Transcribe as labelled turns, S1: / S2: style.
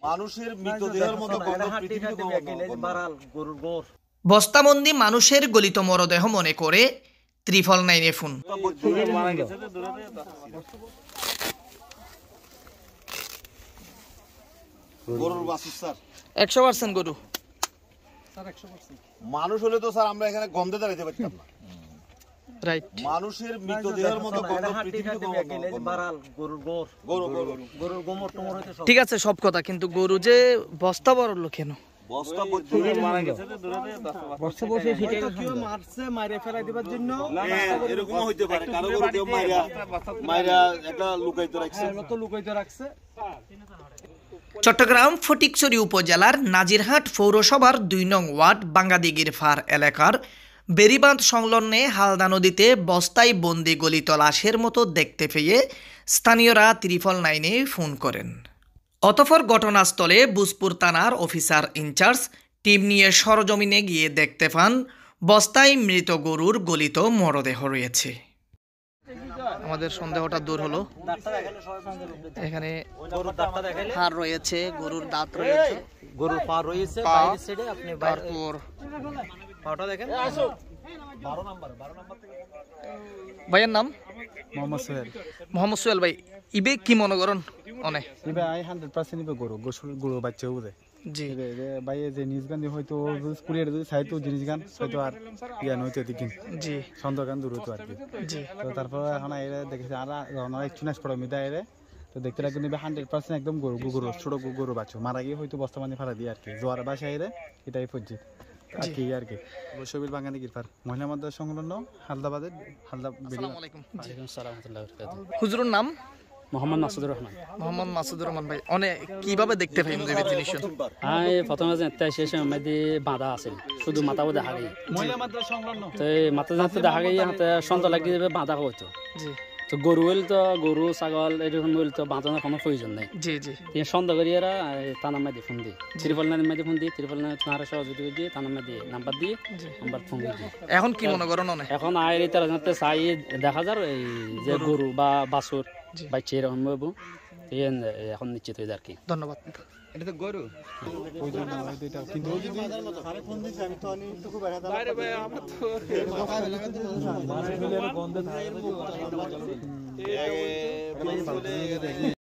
S1: মানুষের মৃতদেহের মতো
S2: বস্তাবন্দি মানুষের গলিত মরদেহ মনে করে 999-এ ফোন।
S1: গরুর বাছুর স্যার
S2: 100% গরু।
S1: মানুষ হলে তো স্যার আমরা এখানে গন্ধে দাঁড়াইতে পারতাম না।
S2: রাইট।
S1: মানুষের মৃতদেহের মতো গন্ধ পৃথিবীতে
S2: ঠিক আছে সব কথা, কিন্তু গরু যে বস্তা বড় লোক কেন?
S1: বস্তা এরকম হইতে পারে, কারো গরু কেউ মাইরা একটা লুকাইতে রাখছে।
S2: চট্টগ্রাম ফটিকছড়ি উপজেলার নাজিরহাট পৌরসভার 2 নং ওয়ার্ড বাঙ্গাদিগির ফার এলাকার বেরিবাঁধ সংলগ্নে হালদা নদীতে বস্তায় বন্দি গলিত লাশের মতো দেখতে পেয়ে স্থানীয়রা 999-এ ফোন করেন। অতঃপর ঘটনাস্থলে বুসপুর থানার অফিসার ইনচার্জ টিম নিয়ে সরজমিনে গিয়ে দেখতে পান বস্তায় মৃত গরুর গলিত মরদেহ রয়েছে। আমাদের সন্দেহটা দূর হলো। এখানে হাড় রয়েছে, গরুর দাঁত রয়েছে,
S3: গরুর পা রয়েছে বাইরের সাইডে। আপনি
S2: তারপর
S3: পাটা দেখেন। 12 নাম্বার
S2: ভাইয়ের নাম
S4: মোহাম্মদ
S2: সোহেল ভাই, ইবে কি মনে করেন? অনেক
S4: ইবে আই 100% ইবে গরু বাচ্চা উদে
S2: জি
S4: ভাই যে নিজগান হয়তো কুরিয়ার যদি চাইতো জিনিস গান হয়তো আর ইয়া নইতো দিকিন
S2: জি
S4: সন্দেহ গান দূর হতো আর কি।
S2: জি
S4: তো তারপর এখন আইরে দেখেছি আর ওনারা চুনাস পড়া মিদা আইরে তো দেখতে লাগবে নিবে 100% একদম গরু ছোট গরু বাচ্চা মারা গিয়ে হয়তো বস্তা মানে ফালা দিয়ে আর কি জোয়ার বাসা আইরে এটাই পজিট আর কি বৈশবির বাঙালি গিরফার মহিলা মধ্যে সংলগ্ন হালদা
S2: আসসালামু আলাইকুম।
S3: ওয়ালাইকুম সালাম ওয়া রাহমাতুল্লাহি ওয়া বারাকাতুহু।
S2: হুজুরের নাম?
S3: মোহাম্মদ মাসুদুর রহমান
S2: ভাই। অনেক কিভাবে দেখতে পাই জিনিস?
S3: হ্যাঁ প্রথমে শেষ মধ্যে বাঁধা আছে, শুধু মাথা বোধ হারিয়ে তো মাথা যাতে দেখা গিয়ে হাতে সন্ধ্যা লাগিয়ে বাঁধা হতো। তো গরু হইল তো গরু ছাগল এরকম হইল তো বাঁধানোর কোনো প্রয়োজন নেই। সন্ধ্যা করিয়ে থানার মাঝে ফোন দিই, ত্রিপল নাইনের মাঝে ফোন দিই, ত্রিপল নাইন থানার সহযোগী দিয়ে থানার মাঝে নাম্বার দিয়ে নাম্বার ফোন দিই।
S2: এখন কি মনে করেন?
S3: এখন আয়ের তারা জানতে চাই দেখা যার এই যে গরু বা বাছুর বাচ্চা এরকম হবো এখন নিশ্চিত হয়ে যায় আর কি।
S2: ধন্যবাদ।
S4: এটা তো গরু কিন্তু